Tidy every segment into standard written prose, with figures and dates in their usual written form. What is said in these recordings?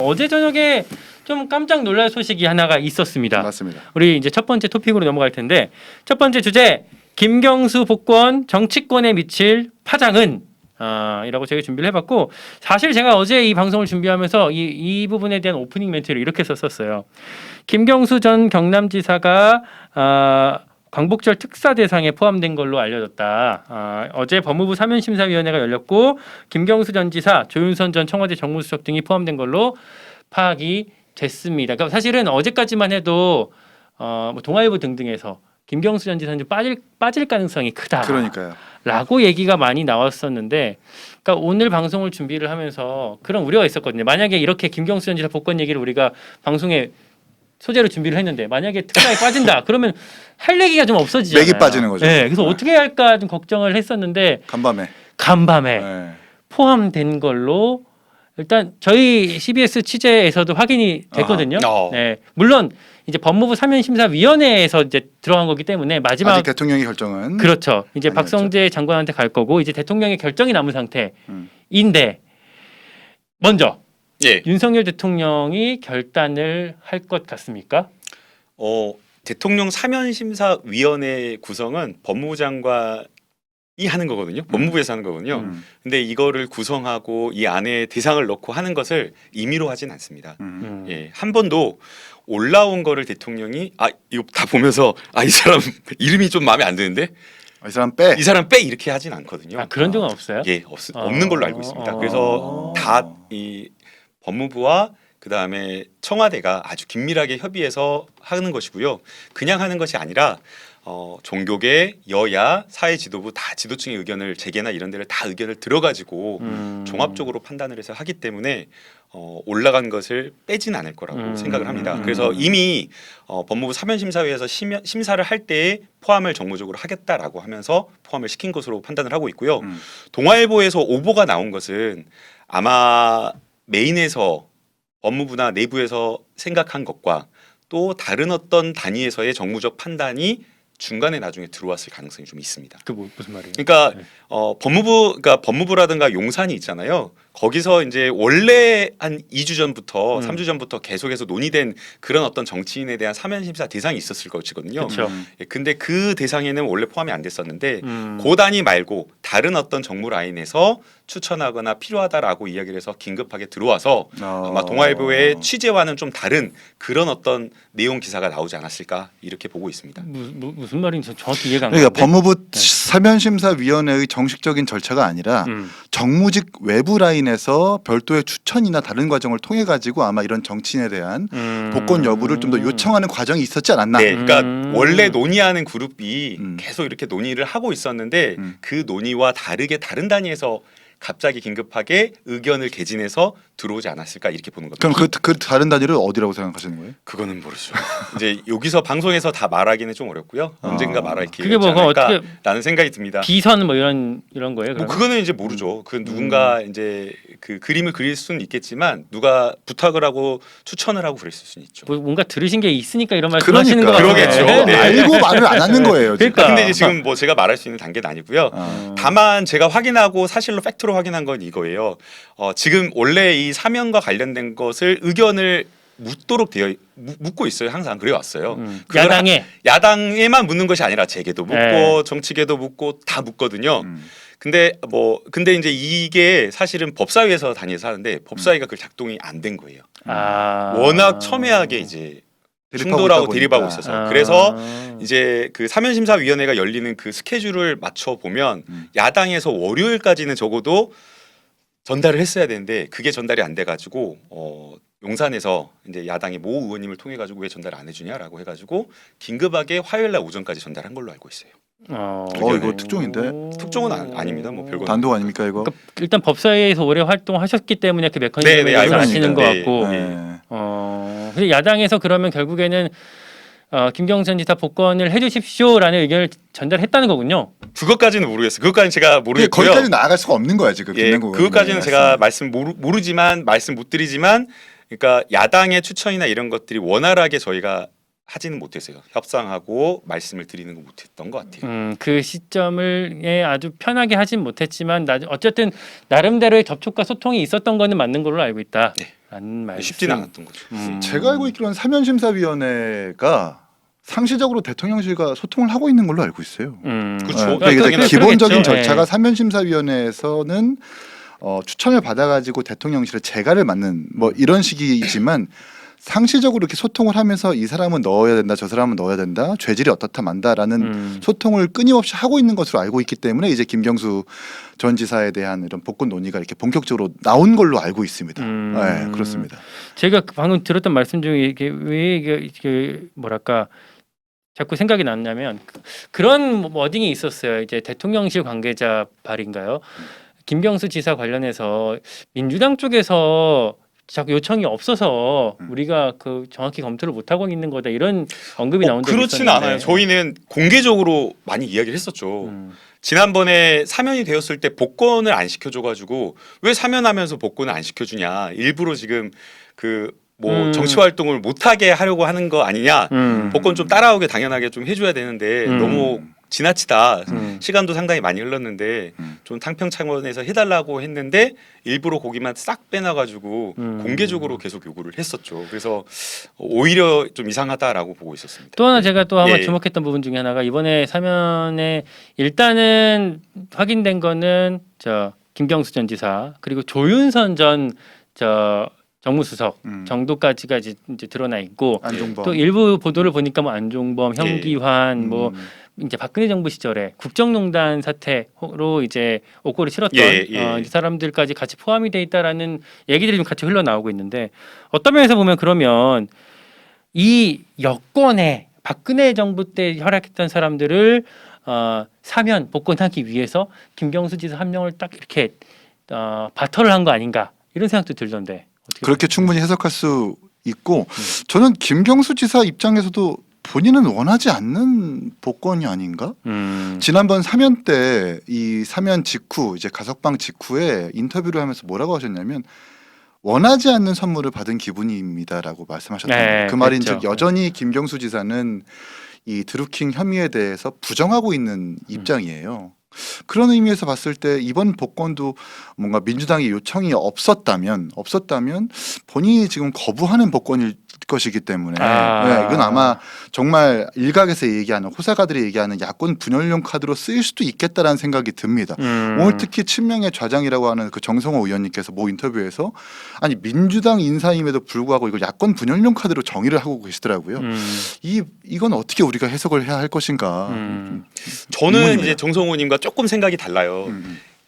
어제 저녁에 좀 깜짝 놀랄 소식이 하나가 있었습니다. 맞습니다. 우리 이제 첫 번째 토픽으로 넘어갈 텐데 첫 번째 주제 김경수 복권 정치권에 미칠 파장은 이라고 저희가 준비를 해봤고 사실 제가 어제 이 방송을 준비하면서 이 부분에 대한 오프닝 멘트를 이렇게 썼었어요. 김경수 전 경남지사가 광복절 특사 대상에 포함된 걸로 알려졌다. 어제 법무부 사면심사위원회가 열렸고 김경수 전 지사, 조윤선 전 청와대 정무수석 등이 포함된 걸로 파악이 됐습니다. 그러니까 사실은 어제까지만 해도 뭐 동아일보 등등에서 김경수 전 지사는 좀 빠질 가능성이 크다. 그러니까요. 라고 얘기가 많이 나왔었는데 그러니까 오늘 방송을 준비를 하면서 그런 우려가 있었거든요. 만약에 이렇게 김경수 전 지사 복권 얘기를 우리가 방송에 소재로 준비를 했는데 만약에 특사에 빠진다 그러면 할 얘기가 좀 없어지잖아요. 맥이 빠지는 거죠. 네, 그래서 어떻게 할까 좀 걱정을 했었는데 간밤에 네. 포함된 걸로 일단 저희 CBS 취재에서도 확인이 됐거든요. 네, 물론 이제 법무부 사면심사위원회에서 이제 들어간 거기 때문에 마지막 아직 대통령의 결정은 그렇죠. 이제 아니었죠. 박성재 장관한테 갈 거고 이제 대통령의 결정이 남은 상태인데 먼저 예. 윤석열 대통령이 결단을 할 것 같습니까? 대통령 사면심사위원회 구성은 법무부 장관이 하는 거거든요. 법무부에서 하는 거거든요. 근데 이거를 구성하고 이 안에 대상을 넣고 하는 것을 임의로 하진 않습니다. 예, 한 번도 올라온 거를 대통령이 이거 다 보면서 이 사람 이름이 좀 마음에 안 드는데 이 사람 빼. 이 사람 빼 이렇게 하진 않거든요. 그런 적은 없어요? 예, 없는 걸로 알고 있습니다. 그래서 다 이 법무부와 그 다음에 청와대가 아주 긴밀하게 협의해서 하는 것이고요. 그냥 하는 것이 아니라 종교계, 여야, 사회 지도부 다 지도층의 의견을 재계나 이런 데를 다 의견을 들어가지고 종합적으로 판단을 해서 하기 때문에 올라간 것을 빼진 않을 거라고 생각을 합니다. 그래서 이미 법무부 사면심사위에서 심사를 할 때에 포함을 정무적으로 하겠다라고 하면서 포함을 시킨 것으로 판단을 하고 있고요. 동아일보에서 오보가 나온 것은 아마 메인에서 법무부나 내부에서 생각한 것과 또 다른 어떤 단위에서의 정무적 판단이 중간에 나중에 들어왔을 가능성이 좀 있습니다. 그 무슨 말이에요? 그러니까 법무부라든가 용산이 있잖아요. 거기서 이제 원래 한 2주 전부터 3주 전부터 계속해서 논의된 그런 어떤 정치인에 대한 사면심사 대상이 있었을 것이거든요. 그렇죠. 근데 그 대상에는 원래 포함이 안 됐었는데 그 단위 말고 다른 어떤 정무 라인에서 추천하거나 필요하다라고 이야기를 해서 긴급하게 들어와서 아마 동아일보의 취재와는 좀 다른 그런 어떤 내용 기사가 나오지 않았을까 이렇게 보고 있습니다. 무슨 말인지 정확히 이해가 안 그러니까 가는데. 법무부 사면심사위원회의 정식적인 절차가 아니라 정무직 외부 라인에서 별도의 추천이나 다른 과정을 통해 가지고 아마 이런 정치인에 대한 복권 여부를 좀 더 요청하는 과정이 있었지 않았나? 네, 그러니까 원래 논의하는 그룹이 계속 이렇게 논의를 하고 있었는데 그 논의와 다르게 다른 단위에서 갑자기 긴급하게 의견을 개진해서 들어오지 않았을까 이렇게 보는 겁니다. 그럼 그 다른 단위를 어디라고 생각하시는 거예요? 그거는 모르죠. 이제 여기서 방송에서 다 말하기는 좀 어렵고요. 언젠가 말할 기회가 그게 있지 뭐 않을까라는 생각이 듭니다. 비선 뭐 이런 거예요? 뭐 그러면? 그거는 이제 모르죠. 그 누군가 이제 그 그림을 그릴 수는 있겠지만 누가 부탁을 하고 추천을 하고 그랬을 수는 있죠. 뭐 뭔가 들으신 게 있으니까 이런 말씀하시는 거 같아요. 그러겠죠. 네. 알고 말을 안 하는 거예요. 지금. 그러니까. 근데 이제 지금 뭐 제가 말할 수 있는 단계는 아니고요. 다만 제가 확인하고 사실로 팩트로 확인한 건 이거예요. 지금 원래 이 사면과 관련된 것을 의견을 묻도록 묻고 있어요. 항상 그래 왔어요. 야당에만 묻는 것이 아니라 재계도 묻고 정치계도 묻고 다 묻거든요. 근데 이제 이게 사실은 법사위에서 단위에서 하는데 법사위가 그 작동이 안 된 거예요. 워낙 첨예하게 이제 충돌하고 대립하고 있어서 그래서 이제 그 사면심사위원회가 열리는 그 스케줄을 맞춰 보면 야당에서 월요일까지는 적어도 전달을 했어야 되는데 그게 전달이 안 돼가지고 용산에서 이제 야당의 모 의원님을 통해 가지고 왜 전달 안 해주냐라고 해가지고 긴급하게 화요일날 오전까지 전달한 걸로 알고 있어요. 이거 특종인데? 특종은 아닙니다. 뭐 별거. 단독 아닙니까 이거? 그러니까 일단 법사위에서 오래 활동하셨기 때문에 그 메커니즘을 알고 아시는 것 같고. 근데 야당에서 그러면 결국에는 김경수 지사 복권을 해주십시오라는 의견을 전달했다는 거군요. 그것까지는 모르겠어요. 그것까지는 제가 모르겠고요. 거기까지 나아갈 수가 없는 거야 지금. 그것까지는 제가 말씀 못 드리지만 그러니까 야당의 추천이나 이런 것들이 원활하게 저희가 하지는 못했어요. 협상하고 말씀을 드리는 거 못했던 것 같아요. 그 시점을 아주 편하게 하진 못했지만 어쨌든 나름대로의 접촉과 소통이 있었던 거는 맞는 걸로 알고 있다. 네. 라는 말씀. 쉽지는 않았던 거죠. 제가 알고 있기로는 사면심사위원회가 상시적으로 대통령실과 소통을 하고 있는 걸로 알고 있어요. 그렇죠. 그러니까 당연하죠. 기본적인 그러겠죠. 절차가 사면심사위원회에서는 추천을 받아가지고 대통령실에 재가를 맡는 뭐 이런 식이지만 상시적으로 이렇게 소통을 하면서 이 사람은 넣어야 된다, 저 사람은 넣어야 된다, 죄질이 어떻다 만다라는 소통을 끊임없이 하고 있는 것으로 알고 있기 때문에 이제 김경수 전 지사에 대한 이런 복권 논의가 이렇게 본격적으로 나온 걸로 알고 있습니다. 네, 그렇습니다. 제가 방금 들었던 말씀 중에 이게 왜 이게 뭐랄까 자꾸 생각이 났냐면 그런 워딩이 있었어요. 이제 대통령실 관계자 발인가요? 김경수 지사 관련해서 민주당 쪽에서 자꾸 요청이 없어서 우리가 그 정확히 검토를 못 하고 있는 거다 이런 언급이 나온 적이 그렇지는 있었는데. 않아요. 저희는 공개적으로 많이 이야기를 했었죠. 지난번에 사면이 되었을 때 복권을 안 시켜줘가지고 왜 사면하면서 복권을 안 시켜주냐. 일부러 지금 그 뭐 정치 활동을 못하게 하려고 하는 거 아니냐. 복권 좀 따라오게 당연하게 좀 해줘야 되는데 너무 지나치다. 시간도 상당히 많이 흘렀는데 좀 탕평 차원에서 해달라고 했는데 일부러 거기만 싹 빼놔가지고 공개적으로 계속 요구를 했었죠. 그래서 오히려 좀 이상하다라고 보고 있었습니다. 또 하나 제가 또 한번 예. 주목했던 부분 중에 하나가 이번에 사면에 일단은 확인된 거는 저 김경수 전 지사 그리고 조윤선 전 저 정무수석 정도까지가 이제 드러나 있고 안종범. 또 일부 보도를 보니까 뭐 안종범, 현기환 뭐 이제 박근혜 정부 시절에 국정농단 사태로 이제 옥고를 치렀던 이 사람들까지 같이 포함이 돼 있다라는 얘기들이 좀 같이 흘러나오고 있는데 어떤 면에서 보면 그러면 이 여권에 박근혜 정부 때 활약했던 사람들을 사면 복권하기 위해서 김경수 지사 한 명을 딱 이렇게 바터를 한 거 아닌가 이런 생각도 들던데 어떻게 그렇게 충분히 해석할 수 있고 저는 김경수 지사 입장에서도 본인은 원하지 않는 복권이 아닌가? 지난번 사면 때 이 사면 직후 이제 가석방 직후에 인터뷰를 하면서 뭐라고 하셨냐면 원하지 않는 선물을 받은 기분입니다라고 말씀하셨던 거예요. 그 말인즉 여전히 김경수 지사는 이 드루킹 혐의에 대해서 부정하고 있는 입장이에요. 그런 의미에서 봤을 때 이번 복권도 뭔가 민주당의 요청이 없었다면 본인이 지금 거부하는 복권일 것이기 때문에 네, 이건 아마 정말 일각에서 얘기하는 호사가들이 얘기하는 야권 분열용 카드로 쓰일 수도 있겠다라는 생각이 듭니다. 오늘 특히 친명의 좌장이라고 하는 그 정성호 의원님께서 모 인터뷰에서 아니 민주당 인사임에도 불구하고 이걸 야권 분열용 카드로 정의를 하고 계시더라고요. 이건 어떻게 우리가 해석을 해야 할 것인가? 저는 의문입니다. 이제 정성호님과 조금 생각이 달라요.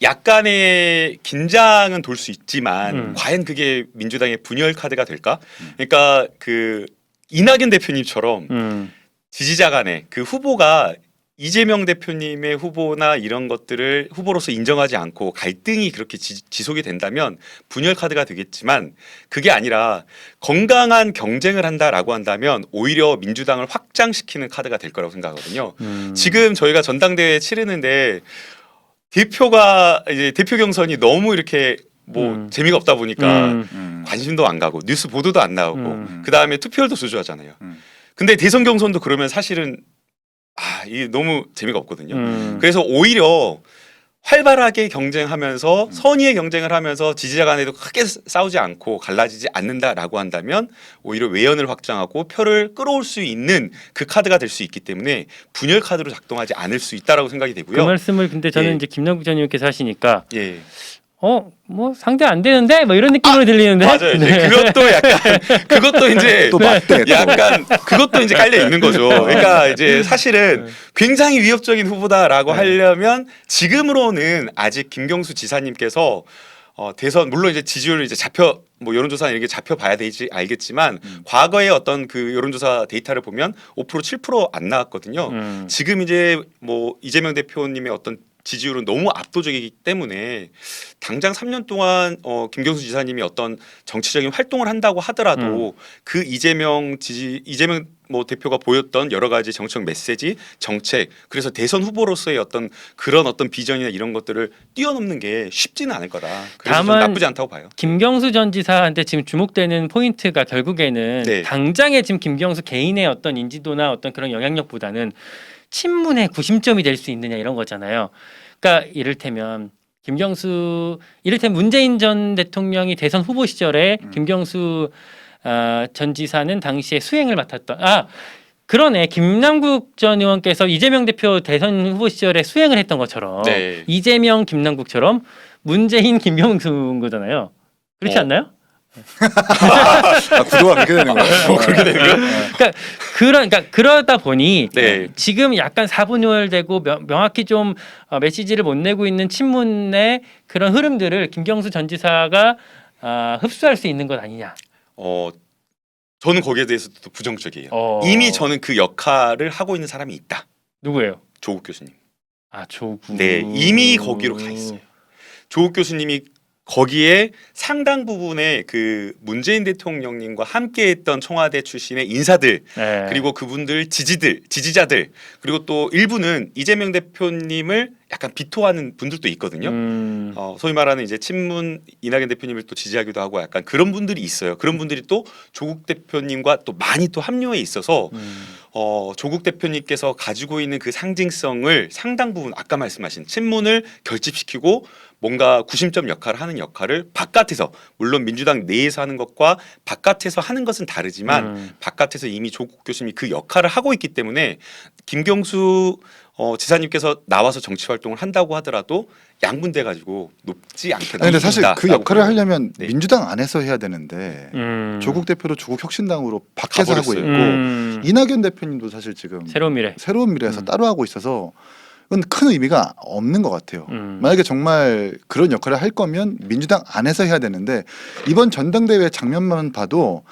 약간의 긴장은 돌 수 있지만 과연 그게 민주당의 분열 카드가 될까? 그러니까 그 이낙연 대표님처럼 지지자 간에 그 후보가 이재명 대표님의 후보나 이런 것들을 후보로서 인정하지 않고 갈등이 그렇게 지속이 된다면 분열 카드가 되겠지만 그게 아니라 건강한 경쟁을 한다라고 한다면 오히려 민주당을 확장시키는 카드가 될 거라고 생각하거든요. 지금 저희가 전당대회 치르는데 대표가 이제 대표 경선이 너무 이렇게 뭐 재미가 없다 보니까 관심도 안 가고 뉴스 보도도 안 나오고 그 다음에 투표율도 저조하잖아요. 근데 대선 경선도 그러면 사실은 이게 너무 재미가 없거든요. 그래서 오히려 활발하게 경쟁하면서 선의의 경쟁을 하면서 지지자 간에도 크게 싸우지 않고 갈라지지 않는다라고 한다면 오히려 외연을 확장하고 표를 끌어올 수 있는 그 카드가 될 수 있기 때문에 분열 카드로 작동하지 않을 수 있다라고 생각이 되고요. 그 말씀을 근데 저는 이제 김남국 전님께서 하시니까 예. 뭐 상대 안 되는데 뭐 이런 느낌으로 들리는데 맞아요. 이제 그것도 약간 그것도 이제 또 맞대. 약간 그것도 이제 깔려 있는 거죠. 그러니까 이제 사실은 굉장히 위협적인 후보다라고 하려면 지금으로는 아직 김경수 지사님께서 대선 물론 이제 지지율 이제 뭐 여론조사 이런 게 잡혀봐야 되지 알겠지만 과거의 어떤 그 여론조사 데이터를 보면 5% 7% 안 나왔거든요. 지금 이제 뭐 이재명 대표님의 어떤 지지율은 너무 압도적이기 때문에 당장 3년 동안 김경수 지사님이 어떤 정치적인 활동을 한다고 하더라도 그 이재명 뭐 대표가 보였던 여러 가지 정책 메시지, 정책, 그래서 대선 후보로서의 어떤 비전이나 이런 것들을 뛰어넘는 게 쉽지는 않을 거다. 그래서 좀 다만 나쁘지 않다고 봐요. 김경수 전 지사한테 지금 주목되는 포인트가 결국에는 네. 당장의 지금 김경수 개인의 어떤 인지도나 어떤 그런 영향력보다는 친문의 구심점이 될 수 있느냐 이런 거잖아요. 그러니까 이를테면 문재인 전 대통령이 대선 후보 시절에 김경수 전 지사는 당시에 수행을 맡았던 그러네. 김남국 전 의원께서 이재명 대표 대선 후보 시절에 수행을 했던 것처럼 네. 이재명 김남국처럼 문재인 김경수인 거잖아요. 그렇지 않나요? 구도가 그렇게 되는 거예요. 그렇게 되는 거예요? 그러니까 그러다 보니 네. 지금 약간 사분열되고 명확히 좀 메시지를 못 내고 있는 친문의 그런 흐름들을 김경수 전 지사가 흡수할 수 있는 것 아니냐. 저는 거기에 대해서도 부정적이에요. 이미 저는 그 역할을 하고 있는 사람이 있다. 누구예요? 조국 교수님. 조국. 네, 이미 거기로 가 있어요. 조국 교수님이 거기에 상당 부분의 그 문재인 대통령님과 함께했던 청와대 출신의 인사들 네. 그리고 그분들 지지자들 그리고 또 일부는 이재명 대표님을 약간 비토하는 분들도 있거든요. 소위 말하는 이제 친문 이낙연 대표님을 또 지지하기도 하고 약간 그런 분들이 있어요. 그런 분들이 또 조국 대표님과 또 많이 또 합류해 있어서 조국 대표님께서 가지고 있는 그 상징성을 상당 부분 아까 말씀하신 친문을 결집시키고 뭔가 구심점 역할을 하는 역할을 바깥에서 물론 민주당 내에서 하는 것과 바깥에서 하는 것은 다르지만 바깥에서 이미 조국 교수님이 그 역할을 하고 있기 때문에 김경수 지사님께서 나와서 정치 활동을 한다고 하더라도 양분돼 가지고 높지 않게 근데 사실 그 역할을 하려면 네. 민주당 안에서 해야 되는데 조국 대표도 조국 혁신당으로 밖에서 하고 있고 이낙연 대표님도 사실 지금 새로운 미래에서 따로 하고 있어서 그건 큰 의미가 없는 것 같아요. 만약에 정말 그런 역할을 할 거면 민주당 안에서 해야 되는데 이번 전당대회 장면만 봐도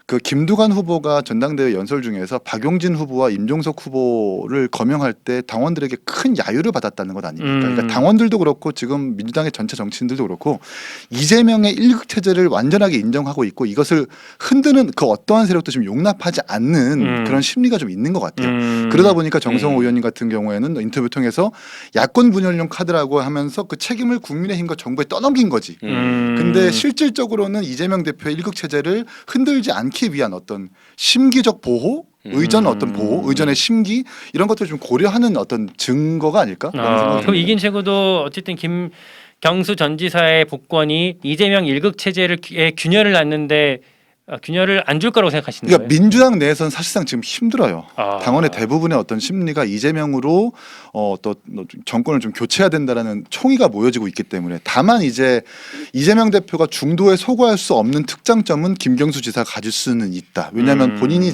그 김두관 후보가 전당대회 연설 중에서 박용진 후보와 임종석 후보를 거명할 때 당원들에게 큰 야유를 받았다는 것 아닙니까? 그러니까 당원들도 그렇고 지금 민주당의 전체 정치인들도 그렇고 이재명의 일극 체제를 완전하게 인정하고 있고 이것을 흔드는 그 어떠한 세력도 지금 용납하지 않는 그런 심리가 좀 있는 것 같아요. 그러다 보니까 정성호 의원님 같은 경우에는 인터뷰 통해서 야권 분열용 카드라고 하면서 그 책임을 국민의힘과 정부에 떠넘긴 거지. 근데 실질적으로는 이재명 대표의 일극 체제를 흔들지 않기 위한 어떤 심기적 보호, 의전의 어떤 보호, 의전의 심기 이런 것들을 좀 고려하는 어떤 증거가 아닐까? 그럼 이긴 최고도 어쨌든 김경수 전 지사의 복권이 이재명 일극 체제를 균열을 놨는데 균열을 안 줄 거라고 생각하시는 그러니까 거예요? 민주당 내에서는 사실상 지금 힘들어요. 당원의 대부분의 어떤 심리가 이재명으로 또 정권을 좀 교체해야 된다라는 총의가 모여지고 있기 때문에 다만 이제 이재명 대표가 중도에 소구할 수 없는 특장점은 김경수 지사가 가질 수는 있다. 왜냐하면 본인이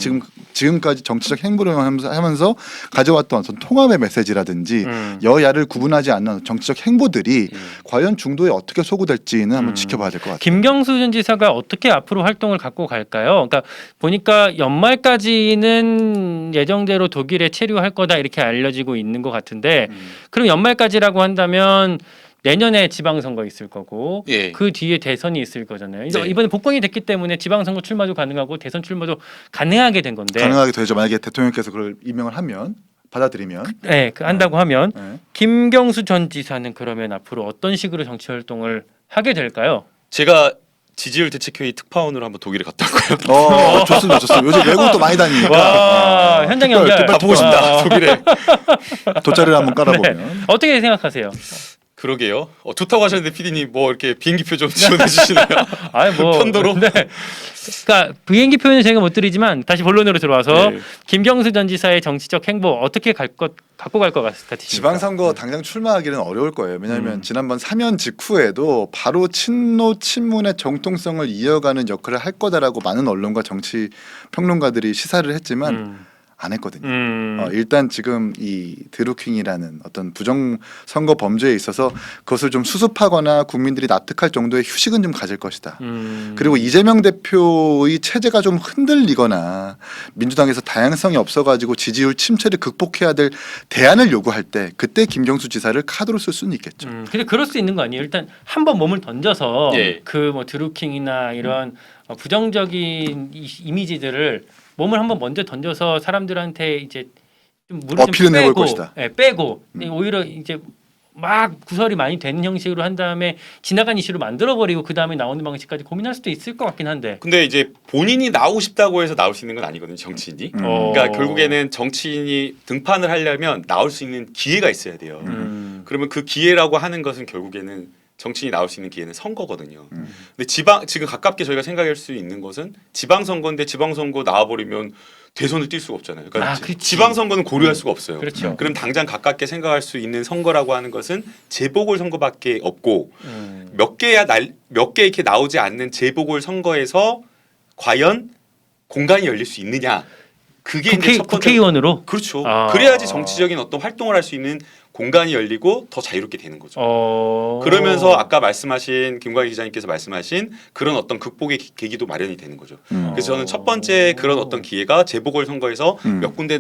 지금까지 정치적 행보를 하면서 가져왔던 어떤 통합의 메시지라든지 여야를 구분하지 않는 정치적 행보들이 과연 중도에 어떻게 소구될지는 한번 지켜봐야 될 것 같아요. 김경수 전 지사가 어떻게 앞으로 활동을 갖고 갈까요? 그러니까 보니까 연말까지는 예정대로 독일에 체류할 거다 이렇게 알려지고 있는 것 같은데 그럼 연말까지라고 한다면 내년에 지방선거 있을 거고 예. 그 뒤에 대선이 있을 거잖아요. 네. 이번에 복권이 됐기 때문에 지방선거 출마도 가능하고 대선 출마도 가능하게 된 건데 가능하게 되죠. 만약에 대통령께서 그걸 임명을 하면 받아들이면 네, 한다고 하면 네. 김경수 전 지사는 그러면 앞으로 어떤 식으로 정치 활동을 하게 될까요? 제가 지지율 대책회의 특파원으로 한번 독일에 갔다 왔고요. 좋습니다. 요즘 외국도 많이 다니니까 와, 현장 연결 가보고 싶다. 독일에. 돗자리를 한번 깔아보면 네. 어떻게 생각하세요? 그러게요. 좋다고 하셨는데 PD님 뭐 이렇게 비행기표 좀 지원해 주시나요? 편도로. 네. 그러니까 비행기 표현은 제가 못 드리지만 다시 본론으로 들어와서 네. 김경수 전 지사의 정치적 행보 어떻게 갖고 갈 것 같으십니까? 지방선거 당장 출마하기는 어려울 거예요. 왜냐하면 지난번 사면 직후에도 바로 친노 친문의 정통성을 이어가는 역할을 할 거다라고 많은 언론과 정치 평론가들이 시사를 했지만 안 했거든요. 음. 일단 지금 이 드루킹이라는 어떤 부정 선거 범죄에 있어서 그것을 좀 수습하거나 국민들이 납득할 정도의 휴식은 좀 가질 것이다. 그리고 이재명 대표의 체제가 좀 흔들리거나 민주당에서 다양성이 없어가지고 지지율 침체를 극복해야 될 대안을 요구할 때 그때 김경수 지사를 카드로 쓸 수는 있겠죠. 근데 그럴 수 있는 거 아니에요? 일단 한번 몸을 던져서 예. 그 뭐 드루킹이나 이런 부정적인 이미지들을 몸을 한번 먼저 던져서 사람들한테 이제 좀 물을 어필은 좀 해볼 빼고, 것이다. 빼고 오히려 이제 막 구설이 많이 되는 형식으로 한 다음에 지나간 이슈로 만들어버리고 그 다음에 나오는 방식까지 고민할 수도 있을 것 같긴 한데. 근데 이제 본인이 나오고 싶다고 해서 나올 수 있는 건 아니거든요, 정치인이. 그러니까 결국에는 정치인이 등판을 하려면 나올 수 있는 기회가 있어야 돼요. 그러면 그 기회라고 하는 것은 결국에는 정치인이 나올 수 있는 기회는 선거거든요. 근데 지금 가깝게 저희가 생각할 수 있는 것은 지방선거인데 지방선거 나와버리면 대선을 뛸 수가 없잖아요. 그러니까 그렇지. 지방선거는 고려할 수가 없어요. 그렇죠. 그럼 당장 가깝게 생각할 수 있는 선거라고 하는 것은 재보궐 선거밖에 없고 몇 개 이렇게 나오지 않는 재보궐 선거에서 과연 공간이 열릴 수 있느냐? 그게 이제 첫 번째. 국회의원으로. 그렇죠. 아. 그래야지 정치적인 어떤 활동을 할 수 있는 공간이 열리고 더 자유롭게 되는 거죠. 어. 그러면서 아까 말씀하신 김광희 기자님께서 말씀하신 그런 어떤 극복의 계기도 마련이 되는 거죠. 그래서 저는 첫 번째 그런 어떤 기회가 재보궐 선거에서 몇 군데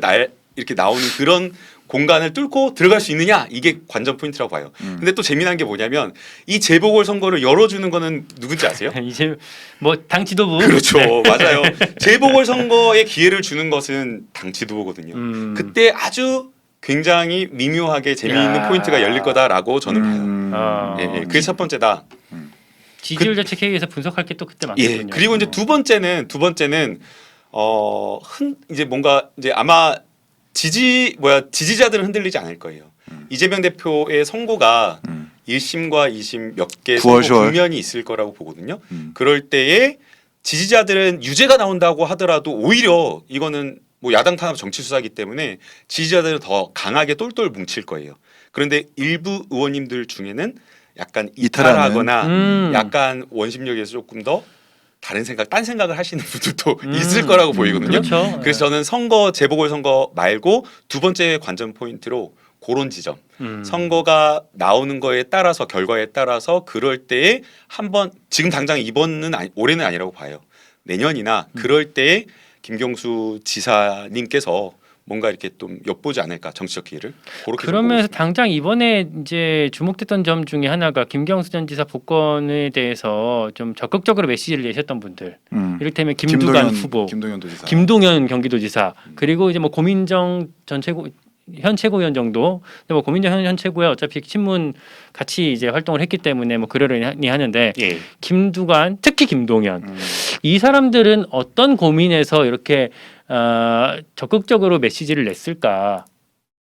이렇게 나오는 그런 공간을 뚫고 들어갈 수 있느냐, 이게 관전 포인트라고 봐요. 근데 또 재미난 게 뭐냐면 이 재보궐 선거를 열어주는 거는 누군지 아세요? 이제 뭐 당 지도부. 그렇죠. 네. 맞아요. 재보궐 선거에 기회를 주는 것은 당 지도부거든요. 그때 아주 굉장히 미묘하게 재미있는 야. 포인트가 열릴 거다라고 저는 봐요. 아. 예, 그게 첫 번째다. 지지율 자책에 의해서 분석할 게 또 그때 예. 많거든요. 그리고 이제 두 번째는 이제 뭔가 이제 아마 지지자들은 흔들리지 않을 거예요. 이재명 대표의 선고가 1심과 2심 몇 개 선고 9월, 10월. 국면이 있을 거라고 보거든요. 그럴 때에 지지자들은 유죄가 나온다고 하더라도 오히려 이거는 뭐 야당 탄압 정치 수사이기 때문에 지지자들은 더 강하게 똘똘 뭉칠 거예요. 그런데 일부 의원님들 중에는 약간 이탈하거나 약간 원심력에서 조금 더 딴 생각을 하시는 분들도 있을 거라고 보이거든요. 그렇죠. 그래서 저는 재보궐 선거 말고 두 번째 관전 포인트로 그런 지점. 선거가 나오는 거에 따라서 결과에 따라서 그럴 때에 한번 지금 당장 올해는 아니라고 봐요. 내년이나 그럴 때에 김경수 지사님께서 뭔가 이렇게 좀 엿보지 않을까, 정치적 기회를. 그렇게 그러면서 당장 이번에 이제 주목됐던 점 중에 하나가 김경수 전 지사 복권에 대해서 좀 적극적으로 메시지를 내셨던 분들. 이를테면 김두관 후보, 김동연 도지사, 김동연 경기도지사, 그리고 이제 뭐 고민정 현 최고위원 정도. 근데 뭐 고민정 현 최고야 어차피 친문 같이 이제 활동을 했기 때문에 뭐 그러려니 하는데 예. 김두관, 특히 김동연 이 사람들은 어떤 고민에서 이렇게 적극적으로 메시지를 냈을까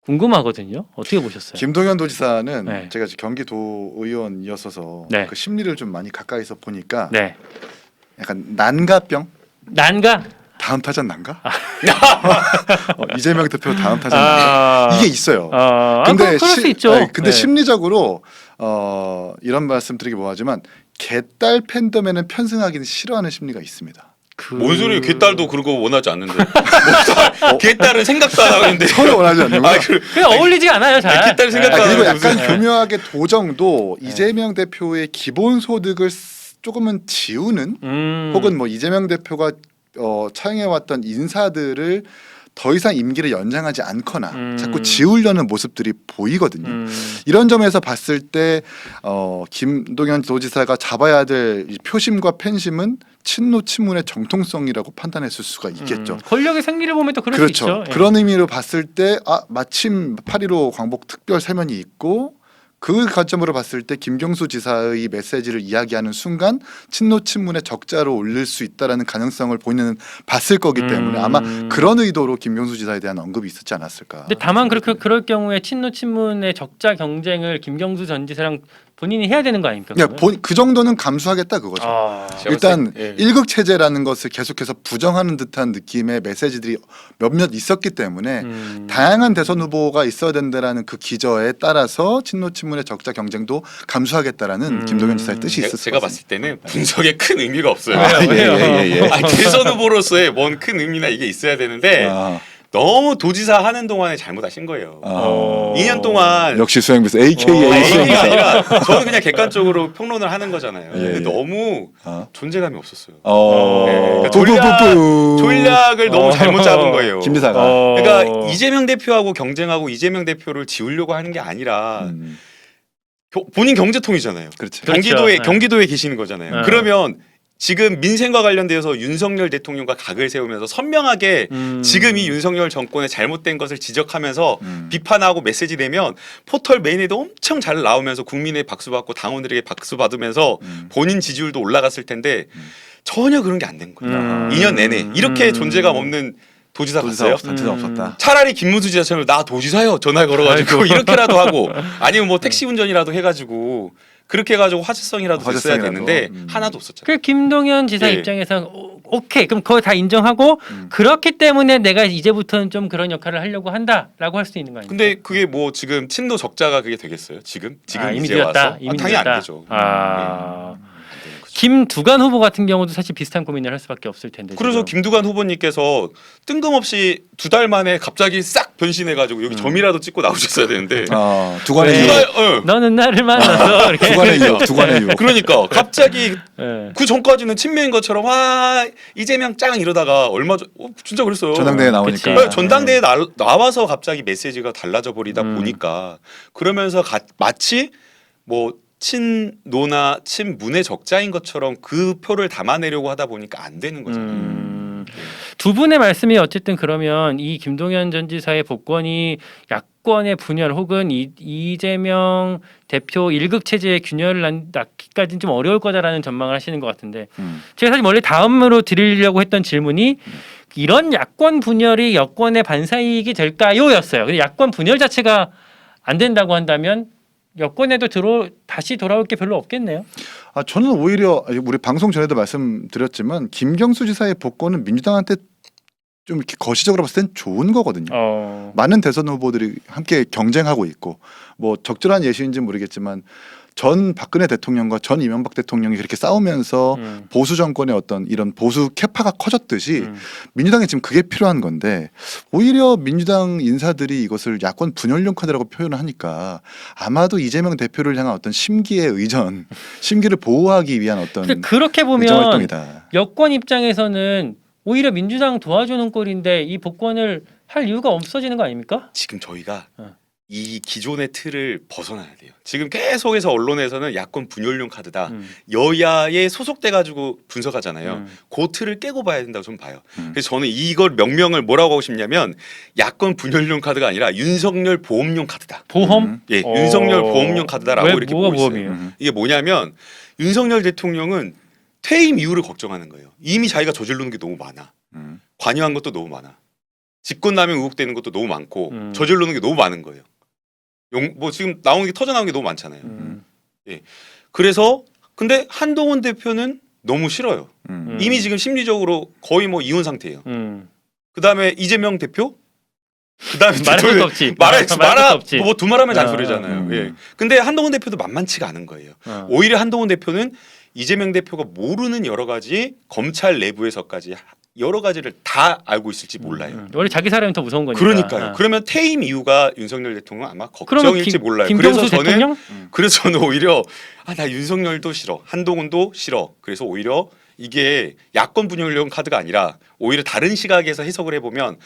궁금하거든요. 어떻게 보셨어요? 김동연 도지사는 네. 제가 경기도 의원이었어서 네. 그 심리를 좀 많이 가까이서 보니까 네. 약간 난가병? 난가? 다음 타자 난가? 이재명 대표 다음 타자 난가? 이게 있어요. 근데 그럴 수 있죠. 근데 네. 심리적으로 이런 말씀드리기 뭐하지만 개딸 팬덤에는 편승하기는 싫어하는 심리가 있습니다. 뭔 소리예요? 개딸도 그런 거 원하지 않는데. 개딸은 생각도 안 하는데. 서로 원하지 않는 거야. 그냥 어울리지 않아요, 잘. 개딸 생각도 안 그리고 하는데. 약간 교묘하게 도정도 이재명 대표의 기본 소득을 조금은 지우는 혹은 뭐 이재명 대표가 차용해왔던 인사들을 더 이상 임기를 연장하지 않거나 자꾸 지우려는 모습들이 보이거든요. 이런 점에서 봤을 때 김동연 도지사가 잡아야 될 이 표심과 팬심은 친노 친문의 정통성이라고 판단했을 수가 있겠죠. 권력의 생리를 보면 또 그럴 그렇죠. 수 있죠. 예. 그런 의미로 봤을 때 마침 8.15 광복 특별 사면이 있고 그 관점으로 봤을 때 김경수 지사의 메시지를 이야기하는 순간 친노 친문의 적자로 올릴 수 있다라는 가능성을 본인은 봤을 거기 때문에 아마 그런 의도로 김경수 지사에 대한 언급이 있었지 않았을까. 근데 다만 그럴 경우에 친노 친문의 적자 경쟁을 김경수 전 지사랑 본인이 해야 되는 거 아닙니까? 그러니까 그 정도는 감수하겠다 그거죠. 일단 예. 일극 체제라는 것을 계속해서 부정하는 듯한 느낌의 메시지들이 몇몇 있었기 때문에 다양한 대선 후보가 있어야 된다라는 그 기저에 따라서 친노 친문의 적자 경쟁도 감수하겠다라는 김동연 지사의 뜻이 있었을 제가 것 봤을 때는 분석에 큰 의미가 없어요. 왜요? 아니, 대선 후보로서의 뭔 큰 의미나 이게 있어야 되는데 너무 도지사 하는 동안에 잘못하신 거예요. 2년 동안 역시 수행비서 AKA AK가 수행비서. 아니라 저는 그냥 객관적으로 평론을 하는 거잖아요. 예, 근데 예. 너무 어. 존재감이 없었어요. 어. 그러니까 뿌뿌뿌뿌. 전략을 너무 잘못 잡은 거예요. 김 지사가. 그러니까 이재명 대표하고 경쟁하고 이재명 대표를 지우려고 하는 게 아니라 본인 경제통이잖아요. 그렇지. 경기도에 그렇죠. 경기도에 계시는 거잖아요. 네. 그러면 지금 민생과 관련돼서 윤석열 대통령과 각을 세우면서 선명하게 지금 이 윤석열 정권의 잘못된 것을 지적하면서 비판하고 메시지 내면 포털 메인에도 엄청 잘 나오면서 국민의 박수 받고 당원들에게 박수 받으면서 본인 지지율도 올라갔을 텐데 전혀 그런 게 안 된 거예요. 2년 내내 이렇게 존재감 없는 도지사 봤어요? 도지사 없었다. 차라리 김문수 지사처럼 나 도지사요 전화 걸어가지고 이렇게라도 하고 아니면 뭐 택시 운전이라도 해가지고 그렇게 해가지고 화제성이라도 됐어야 화제성이라도. 되는데 하나도 없었잖아요. 그 김동연 지사 예. 입장에서는 오케이 그럼 그거 다 인정하고 그렇기 때문에 내가 이제부터는 좀 그런 역할을 하려고 한다라고 할 수 있는 거 아닙니까? 근데 그게 뭐 지금 친노 적자가 그게 되겠어요? 지금 이미 이제 되었다. 와서 이미 당연히 되었다. 안 되죠. 아. 안 되는 거죠. 김두관 후보 같은 경우도 사실 비슷한 고민을 할 수밖에 없을 텐데. 그래서 지금. 김두관 후보님께서 뜬금없이 2달 만에 갑자기 싹 변신해가지고 여기 점이라도 찍고 나오셨어야 되는데 두관의 네. 유혹. 너는 나를 만나서 이렇게. 두관의 유혹. 두관의 유혹. 그러니까 갑자기 예. 그 전까지는 친명인 것처럼 와 이재명 짱 이러다가 얼마 전 진짜 그랬어요. 전당대회 나오니까. 그치. 전당대회 나와서 갑자기 메시지가 달라져 버리다 보니까 그러면서 마치 뭐 친노나 친문의 적자인 것처럼 그 표를 담아내려고 하다 보니까 안 되는 거잖아요. 두 분의 말씀이 어쨌든 그러면 이 김동연 전 지사의 복권이 야권의 분열 혹은 이재명 대표 1급 체제의 균열을 낳기까지는 좀 어려울 거다라는 전망을 하시는 것 같은데 제가 사실 원래 다음으로 드리려고 했던 질문이 이런 야권 분열이 여권의 반사이익이 될까요?였어요. 근데 야권 분열 자체가 안 된다고 한다면 여권에도 다시 돌아올 게 별로 없겠네요. 저는 오히려 우리 방송 전에도 말씀드렸지만 김경수 지사의 복권은 민주당한테 좀 이렇게 거시적으로 봤을 땐 좋은 거거든요. 많은 대선 후보들이 함께 경쟁하고 있고 뭐 적절한 예시인지 모르겠지만 전 박근혜 대통령과 전 이명박 대통령이 그렇게 싸우면서 보수 정권의 어떤 이런 보수 캐파가 커졌듯이 민주당에 지금 그게 필요한 건데 오히려 민주당 인사들이 이것을 야권 분열용 카드라고 표현을 하니까 아마도 이재명 대표를 향한 어떤 심기의 의전, 심기를 보호하기 위한 어떤 근데 그렇게 의정 보면 활동이다. 여권 입장에서는 오히려 민주당 도와주는 꼴인데 이 복권을 할 이유가 없어지는 거 아닙니까? 지금 저희가 이 기존의 틀을 벗어나야 돼요. 지금 계속해서 언론에서는 야권 분열용 카드다. 여야에 소속돼 가지고 분석하잖아요. 그 틀을 깨고 봐야 된다고 좀 봐요. 그래서 저는 이걸 명명을 뭐라고 하고 싶냐면 야권 분열용 카드가 아니라 윤석열 보험용 카드다. 보험? 예, 윤석열 보험용 카드다라고 왜, 이렇게 뭐가 보고 있어요. 보험이에요? 이게 뭐냐면 윤석열 대통령은 퇴임 이후를 걱정하는 거예요. 이미 자기가 저지르는 게 너무 많아. 관여한 것도 너무 많아. 직권남용 의혹되는 것도 너무 많고 저지르는 게 너무 많은 거예요. 뭐 지금 나오는 게 터져 나오는 게 너무 많잖아요. 예. 그래서 근데 한동훈 대표는 너무 싫어요. 이미 지금 심리적으로 거의 뭐 이혼 상태예요. 그다음에 이재명 대표 그다음에 말할 것도 없지. 말할 것도 없지. 뭐 두말하면 잔소리잖아요. 예. 근데 한동훈 대표도 만만치가 않은 거예요. 오히려 한동훈 대표는 이재명 대표가 모르는 여러 가지 검찰 내부에서까지 여러 가지를 다 알고 있을지 몰라요. 원래 자기 사람이 더 무서운 거니까. 그러니까요. 그러면 퇴임 이유가 윤석열 대통령 아마 걱정일지 몰라요. 김경수 대통령? 그래서 저는 오히려 나 윤석열도 싫어, 한동훈도 싫어. 그래서 오히려 이게 야권 분열용 카드가 아니라 오히려 다른 시각에서 해석을 해보면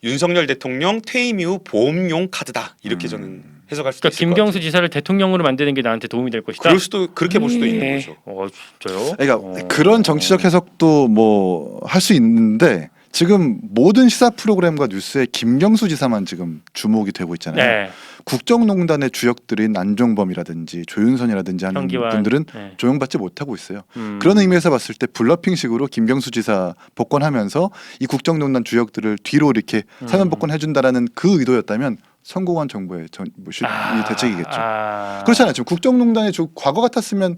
윤석열 대통령 퇴임 이후 보험용 카드다 이렇게 저는 해석할 수도 그러니까 있을 것 김경수 같아요. 지사를 대통령으로 만드는 게 나한테 도움이 될 것이다. 그렇게 볼 수도 있는 거죠. 진짜요? 그러니까 그런 정치적 해석도 뭐 할 수 있는데 지금 모든 시사 프로그램과 뉴스에 김경수 지사만 지금 주목이 되고 있잖아요. 네. 국정농단의 주역들인 안종범이라든지 조윤선이라든지 하는 현기환. 분들은 네. 조용받지 못하고 있어요. 그런 의미에서 봤을 때 블러핑식으로 김경수 지사 복권하면서 이 국정농단 주역들을 뒤로 이렇게 사면 복권해준다라는 그 의도였다면 성공한 정부의 이 대책이겠죠. 그렇잖아요. 지금 국정농단의 과거 같았으면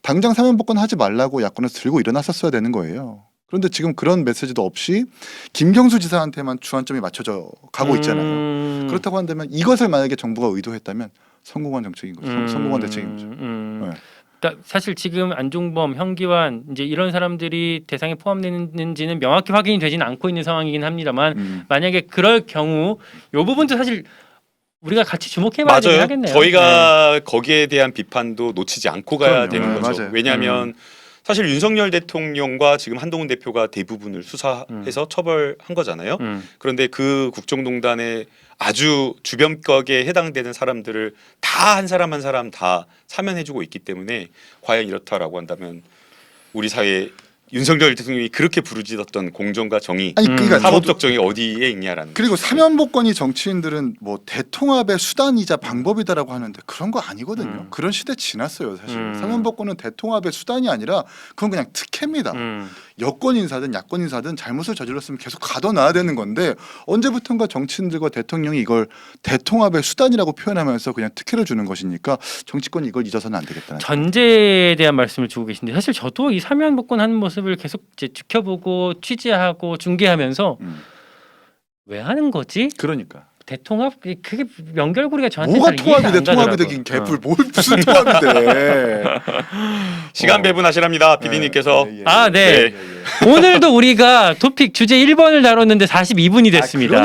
당장 사면 복권하지 말라고 야권에서 들고 일어났었어야 되는 거예요. 그런데 지금 그런 메시지도 없이 김경수 지사한테만 주안점이 맞춰져 가고 있잖아요. 그렇다고 한다면 이것을 만약에 정부가 의도했다면 성공한 정책인 거죠. 성공한 대책인 거죠. 네. 그러니까 사실 지금 안종범, 현기환 이제 이런 사람들이 대상에 포함되는지는 명확히 확인이 되지는 않고 있는 상황이긴 합니다만 만약에 그럴 경우 이 부분도 사실 우리가 같이 주목해봐야 되긴 맞아요. 하겠네요. 저희가 거기에 대한 비판도 놓치지 않고 가야 그럼요. 되는 네, 거죠. 맞아요. 왜냐하면 사실 윤석열 대통령과 지금 한동훈 대표가 대부분을 수사해서 처벌한 거잖아요. 그런데 그 국정농단의 아주 주변격에 해당되는 사람들을 다 한 사람 한 사람 다 사면해주고 있기 때문에 과연 이렇다라고 한다면 우리 사회에 윤석열 대통령이 그렇게 부르짖었던 공정과 정의, 아니 그러니까 사법적 정의 어디에 있냐라는. 그리고 사면복권이 정치인들은 뭐 대통합의 수단이자 방법이다라고 하는데 그런 거 아니거든요. 그런 시대 지났어요. 사실 사면복권은 대통합의 수단이 아니라 그건 그냥 특혜입니다. 여권 인사든 야권 인사든 잘못을 저질렀으면 계속 가둬놔야 되는 건데 언제부턴가 정치인들과 대통령이 이걸 대통합의 수단이라고 표현하면서 그냥 특혜를 주는 것이니까 정치권이 이걸 잊어서는 안 되겠다. 전제에 대한 말씀을 주고 계신데 사실 저도 이 사면복권 하는 모습을 계속 이제 지켜보고 취재하고 중계하면서 왜 하는 거지? 그러니까 대통합 그게 연결고리가 저한테 뭐가 잘 이해가 통합이 안 돼? 통합이 가더라고요. 되긴 개뿔 뭘 무슨 통합이 돼? 시간 배분하시랍니다, PD님께서. 예, 예, 예. 아, 네. 오늘도 우리가 토픽 주제 1번을 다뤘는데 42분이 됐습니다.